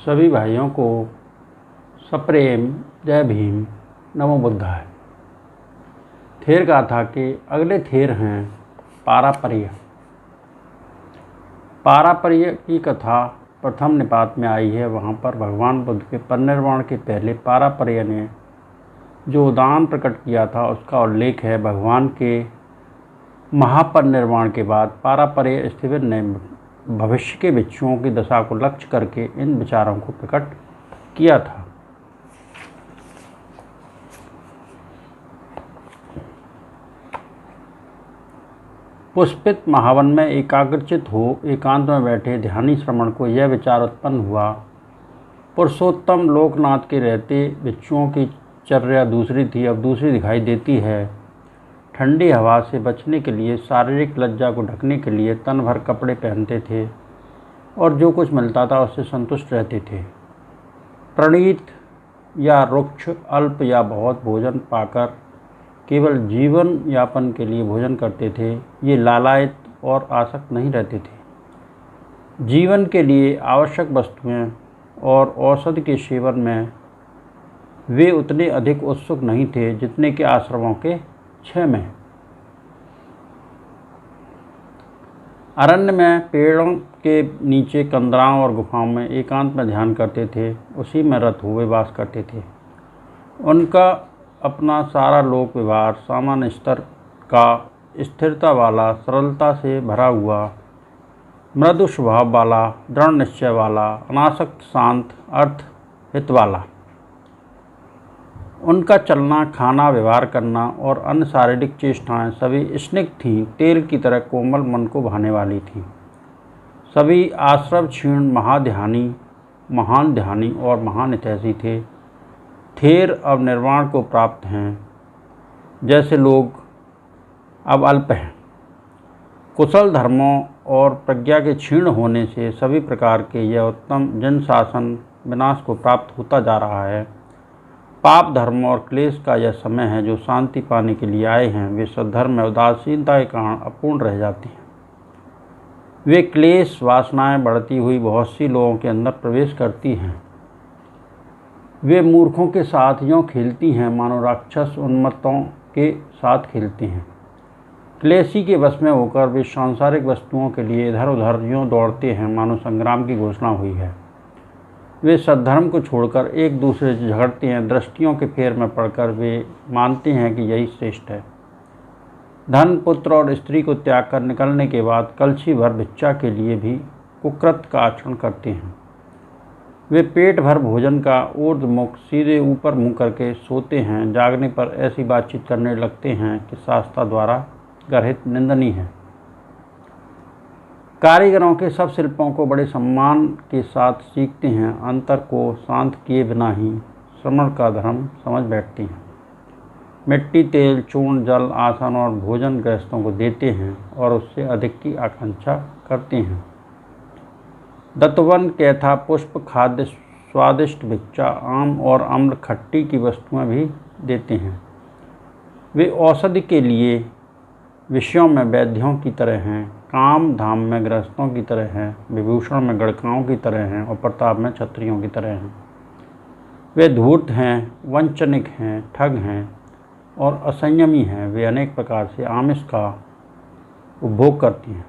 सभी भाइयों को सप्रेम जय भीम नमो बुद्धाय। थेर गाथा के अगले थेर हैं पारापर्य। पारापर्य की कथा प्रथम निपात में आई है। वहाँ पर भगवान बुद्ध के परिनिर्वाण के पहले पारापर्य ने जो दान प्रकट किया था उसका उल्लेख है। भगवान के महापरिनिर्वाण के बाद पारापर्य स्थिविर ने भविष्य के भिक्षुओं की दशा को लक्ष्य करके इन विचारों को प्रकट किया था। पुष्पित महावन में एकाग्रचित हो एकांत में बैठे ध्यानी श्रमण को यह विचार उत्पन्न हुआ, पुरुषोत्तम लोकनाथ के रहते भिक्षुओं की चर्या दूसरी थी, अब दूसरी दिखाई देती है। ठंडी हवा से बचने के लिए, शारीरिक लज्जा को ढकने के लिए तन भर कपड़े पहनते थे और जो कुछ मिलता था उससे संतुष्ट रहते थे। प्रणीत या रुक्ष, अल्प या बहुत भोजन पाकर केवल जीवन यापन के लिए भोजन करते थे। ये लालायित और आसक्त नहीं रहते थे। जीवन के लिए आवश्यक वस्तुएं और औषधि के सेवन में वे उतने अधिक उत्सुक नहीं थे जितने कि आश्रमों के 6 में। अरण्य में पेड़ों के नीचे कंदराओं और गुफाओं में एकांत में ध्यान करते थे, उसी में रत हुए वास करते थे। उनका अपना सारा लोक व्यवहार सामान्य स्तर का, स्थिरता वाला, सरलता से भरा हुआ, मृदु स्वभाव वाला, दृढ़ निश्चय वाला, अनासक्त, शांत, अर्थ हित वाला। उनका चलना, खाना, व्यवहार करना और अन्य शारीरिक चेष्टाएं सभी स्निग्ध थीं, तेल की तरह कोमल, मन को भाने वाली थीं। सभी आश्रव क्षीण महाध्यानी, महान ध्यानी और महान हितैषी थे। थेर अब निर्वाण को प्राप्त हैं, जैसे लोग अब अल्प हैं। कुशल धर्मों और प्रज्ञा के क्षीण होने से सभी प्रकार के यह उत्तम जन शासन विनाश को प्राप्त होता जा रहा है। पाप, धर्म और क्लेश का यह समय है। जो शांति पाने के लिए आए हैं वे सद्धर्म में उदासीनता के कारण अपूर्ण रह जाते हैं। वे क्लेश वासनाएं बढ़ती हुई बहुत सी लोगों के अंदर प्रवेश करती हैं। वे मूर्खों के साथ यूँ खेलती हैं मानो राक्षस उन्मत्तों के साथ खेलते हैं। क्लेशी के वश में होकर वे सांसारिक वस्तुओं के लिए इधर उधर यूँ दौड़ते हैं मानो संग्राम की घोषणा हुई है। वे सद्धर्म को छोड़कर एक दूसरे से झगड़ते हैं। दृष्टियों के फेर में पड़कर वे मानते हैं कि यही श्रेष्ठ है। धन, पुत्र और स्त्री को त्याग कर निकलने के बाद कलछी भर भिक्षा के लिए भी कुकृत का आचरण करते हैं। वे पेट भर भोजन का ऊर्ध्वमुख सीधे ऊपर मुँह करके सोते हैं। जागने पर ऐसी बातचीत करने लगते हैं कि शास्त्रा द्वारा गर्हित निंदनीय है। कारीगरों के सब शिल्पों को बड़े सम्मान के साथ सीखते हैं। अंतर को शांत किए बिना ही श्रमण का धर्म समझ बैठते हैं। मिट्टी, तेल, चूर्ण, जल, आसन और भोजन गृहस्थों को देते हैं और उससे अधिक की आकांक्षा करते हैं। दत्तवन, कैथा, पुष्प, खाद्य, स्वादिष्ट भिक्षा, आम और अम्ल खट्टी की वस्तुएं भी देते हैं। वे औषधि के लिए विषयों में वैद्यों की तरह हैं, काम धाम में गृहस्थों की तरह हैं, विभूषण में गणकाओं की तरह हैं और प्रताप में क्षत्रियों की तरह हैं। वे धूर्त हैं, वंचनिक हैं, ठग हैं और असंयमी हैं। वे अनेक प्रकार से आमिष का उपभोग करती हैं।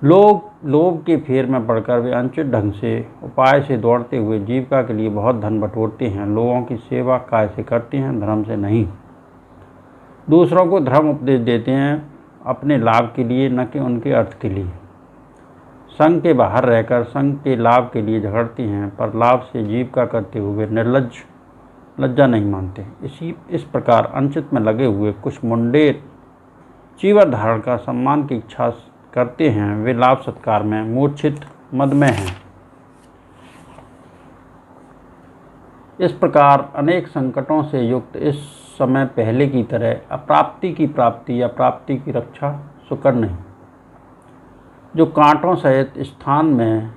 लोभ के फेर में पड़कर वे अनुचित ढंग से उपाय से दौड़ते हुए जीविका के लिए बहुत धन बटोरते हैं। लोगों की सेवा काय से करते हैं, धर्म से नहीं। दूसरों को धर्म उपदेश देते हैं अपने लाभ के लिए, न कि उनके अर्थ के लिए। संघ के बाहर रहकर संघ के लाभ के लिए झगड़ते हैं, पर लाभ से जीविका करते हुए निर्लज्ज लज्जा नहीं मानते। इस प्रकार अनुचित में लगे हुए कुछ मुंडेर चीवर धारण का सम्मान की इच्छा करते हैं। वे लाभ सत्कार में मूर्छित मदमय हैं। इस प्रकार अनेक संकटों से युक्त इस समय पहले की तरह अप्राप्ति की प्राप्ति या प्राप्ति की रक्षा सुकर नहीं। जो कांटों सहित स्थान में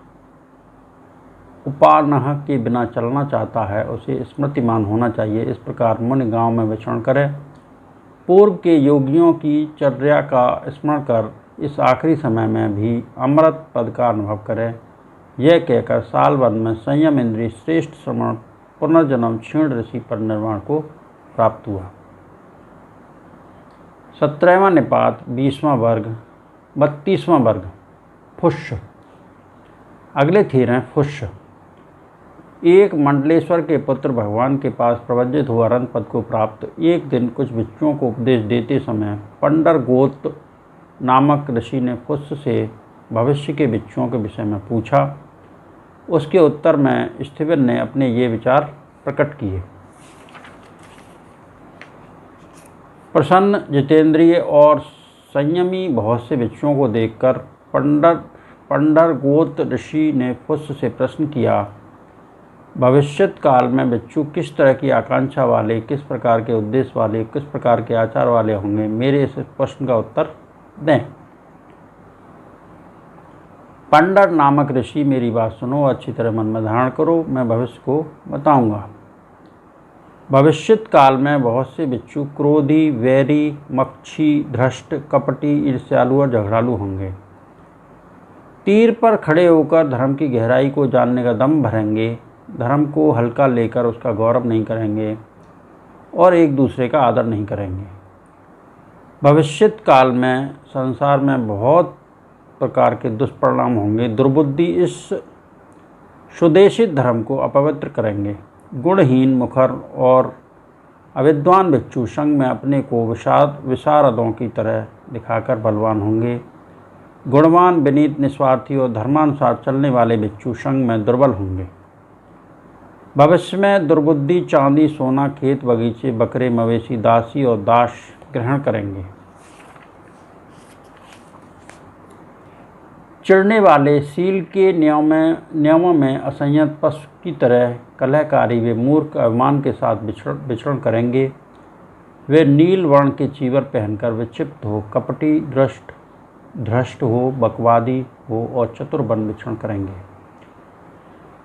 उपानह के बिना चलना चाहता है उसे स्मृतिमान होना चाहिए। इस प्रकार मुनि गांव में विचरण करे, पूर्व के योगियों की चर्या का स्मरण कर इस आखिरी समय में भी अमृत पद का अनुभव करे। यह कहकर साल भर में संयम इंद्रिय श्रेष्ठ श्रवण पुनर्जन्म क्षीण ऋषि पर निर्वाण को प्राप्त हुआ। 17वां निपात 20वां वर्ग 32वां वर्ग फुष्य। अगले थीर हैं फुष्य। एक मंडलेश्वर के पुत्र भगवान के पास प्रवज्जित हुआ अरहंत पद को प्राप्त एक दिन कुछ भिक्षुओं को उपदेश देते समय पंडरगोत नामक ऋषि ने फुष्य से भविष्य के भिक्षुओं के विषय में पूछा। उसके उत्तर में स्थिविर ने अपने ये विचार प्रकट किए। प्रसन्न जितेंद्रिय और संयमी बहुत से भिक्षुओं को देखकर पंडरगोत ऋषि ने फुष्य से प्रश्न किया, भविष्यत काल में भिक्षु किस तरह की आकांक्षा वाले, किस प्रकार के उद्देश्य वाले, किस प्रकार के आचार वाले होंगे? मेरे इस प्रश्न का उत्तर दें। पंडर नामक ऋषि, मेरी बात सुनो, अच्छी तरह मन में धारण करो, मैं भविष्य को बताऊंगा। भविष्यत काल में बहुत से भिक्षु क्रोधी, वैरी, मक्षी, धृष्ट, कपटी, ईर्ष्यालु और झगड़ालू होंगे। तीर पर खड़े होकर धर्म की गहराई को जानने का दम भरेंगे, धर्म को हल्का लेकर उसका गौरव नहीं करेंगे और एक दूसरे का आदर नहीं करेंगे। भविष्यत काल में संसार में बहुत प्रकार के दुष्परिणाम होंगे। दुर्बुद्धि इस सुदेशित धर्म को अपवित्र करेंगे। गुणहीन, मुखर और अविद्वान भिक्षु संग में अपने को विशारदों की तरह दिखाकर बलवान होंगे। गुणवान, विनीत, निस्वार्थी और धर्मानुसार चलने वाले भिक्षु संग में दुर्बल होंगे। भविष्य में दुर्बुद्धि चांदी, सोना, खेत, बगीचे, बकरे, मवेशी, दासी और दास ग्रहण करेंगे। चिढ़ने वाले, शील के नियमों में असंयत पशु की तरह कलहकारी, वे मूर्ख अभिमान के साथ विचरण करेंगे। वे नील वर्ण के चीवर पहनकर विक्षिप्त हो, कपटी, धृष्ट हो, बकवादी हो और चतुर बन विचरण करेंगे।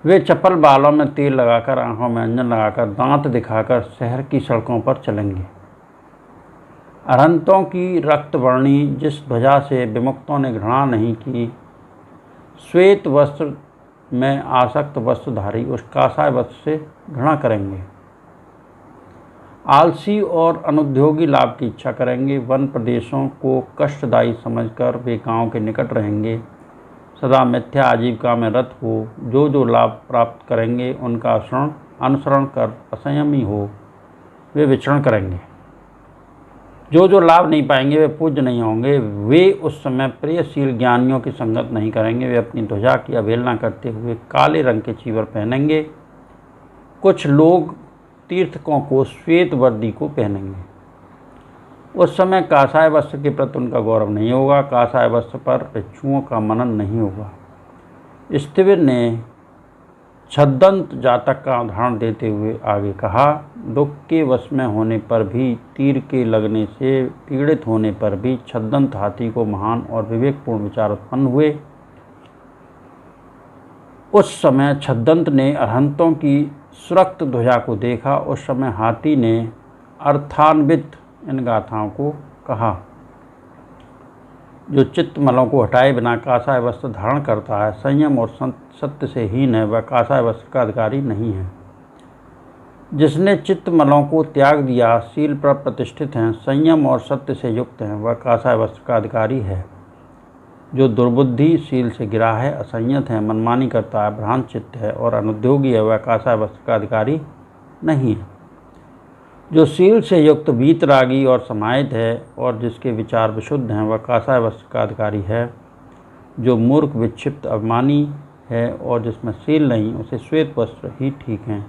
वे चप्पल बालों में तेल लगाकर, आंखों में अंजन लगाकर, दांत दिखाकर शहर की सड़कों पर चलेंगे। अरहंतों की रक्तवर्णी जिस ध्वजा से विमुक्तों ने घृणा नहीं की, श्वेत वस्त्र में आसक्त वस्त्रधारी उस काषाय वस्त्र से घृणा करेंगे। आलसी और अनुद्योगी लाभ की इच्छा करेंगे। वन प्रदेशों को कष्टदायी समझकर वे गांव के निकट रहेंगे। सदा मिथ्या आजीविका में रत हो, जो लाभ प्राप्त करेंगे उनका अनुसरण कर असंयमी हो, वे विचरण करेंगे। जो लाभ नहीं पाएंगे वे पूज्य नहीं होंगे। वे उस समय प्रियशील ज्ञानियों की संगत नहीं करेंगे। वे अपनी ध्वजा की अवहेलना करते हुए काले रंग के चीवर पहनेंगे। कुछ लोग तीर्थकों को श्वेत वर्दी को पहनेंगे। उस समय काषाय वस्त्र के प्रति उनका गौरव नहीं होगा। काषाय वस्त्र पर भिक्षुओं का मनन नहीं होगा। स्थिविर ने छद्दंत जातक का उदाहरण देते हुए आगे कहा, दुख के वश में होने पर भी, तीर के लगने से पीड़ित होने पर भी छद्दंत हाथी को महान और विवेकपूर्ण विचार उत्पन्न हुए। उस समय छद्दंत ने अरहंतों की सुरक्त ध्वजा को देखा। उस समय हाथी ने अर्थान्वित इन गाथाओं को कहा, जो चित्तमलों को हटाए बिना काषाय वस्त्र धारण करता है, संयम और सत्य से हीन है, वह काषाय वस्त्र का अधिकारी नहीं है। जिसने चित्तमलों को त्याग दिया, शील पर प्रतिष्ठित हैं, संयम और सत्य से युक्त हैं, वह काषाय वस्त्र का अधिकारी है। जो दुर्बुद्धि, शील से गिरा है, असंयत है, मनमानी करता है, भ्रांत चित्त है और अनुद्योगी है, वह काषाय वस्त्र का अधिकारी नहीं है। जो शील से युक्त, वीतरागी और समाहित है और जिसके विचार विशुद्ध हैं, वह काषाय वस्त्र का अधिकारी है। जो मूर्ख, विक्षिप्त, अभिमानी है और जिसमें शील नहीं, उसे श्वेत वस्त्र ही ठीक हैं,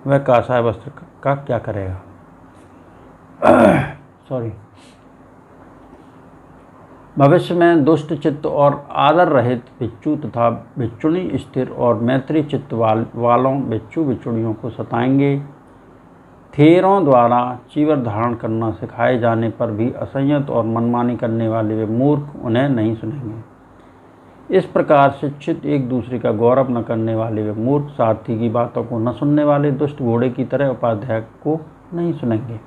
वह काषाय वस्त्र का क्या करेगा? भविष्य में दुष्ट चित्त और आदर रहित भिक्षु तथा भिक्षुणी स्थिर और मैत्री चित्त वालों भिक्षु भिक्षुणियों को सताएंगे। थेरों द्वारा चीवर धारण करना सिखाए जाने पर भी असंयत और मनमानी करने वाले वे मूर्ख उन्हें नहीं सुनेंगे। इस प्रकार शिक्षित एक दूसरे का गौरव न करने वाले वे मूर्ख सारथी की बातों को न सुनने वाले दुष्ट घोड़े की तरह उपाध्याय को नहीं सुनेंगे।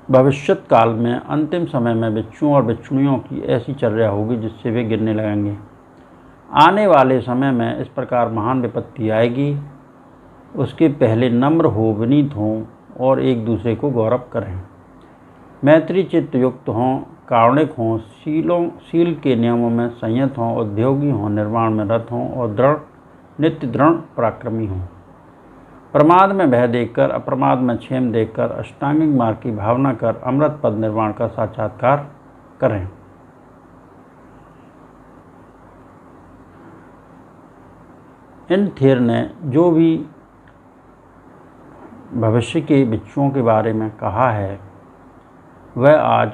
भविष्यत काल में अंतिम समय में भिक्षुओं और भिक्षुणियों की ऐसी चर्या होगी जिससे वे गिरने लगेंगे। आने वाले समय में इस प्रकार महान विपत्ति आएगी, उसके पहले नम्र हो, विनीत हों और एक दूसरे को गौरव करें। मैत्री चित्त युक्त हों, कारुणिक हों, शील के नियमों में संयत हों, उद्योगी हों, निर्माण में रत हों और नित्य दृढ़ पराक्रमी हों। प्रमाद में भय देखकर, अप्रमाद में क्षेम देखकर, अष्टांगिक मार्ग की भावना कर अमृत पद निर्माण का साक्षात्कार करें। इन थेर ने जो भी भविष्य के बिच्छुओं के बारे में कहा है वह आज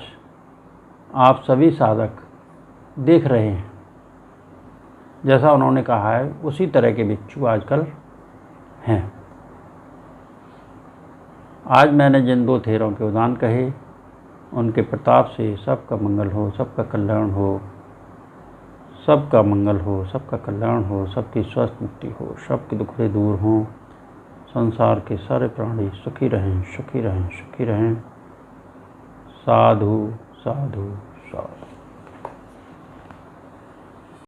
आप सभी साधक देख रहे हैं। जैसा उन्होंने कहा है उसी तरह के बिच्छू आजकल हैं। आज मैंने जिन 2 थेरों के उदाहरण कहे उनके प्रताप से सबका मंगल हो, सबका कल्याण हो, सबका मंगल हो, सबका कल्याण हो, सबकी स्वस्थ मुक्ति हो, सबके दुखड़े दूर हों, संसार के सारे प्राणी सुखी रहें, सुखी रहें, सुखी रहें। साधु साधु साधु।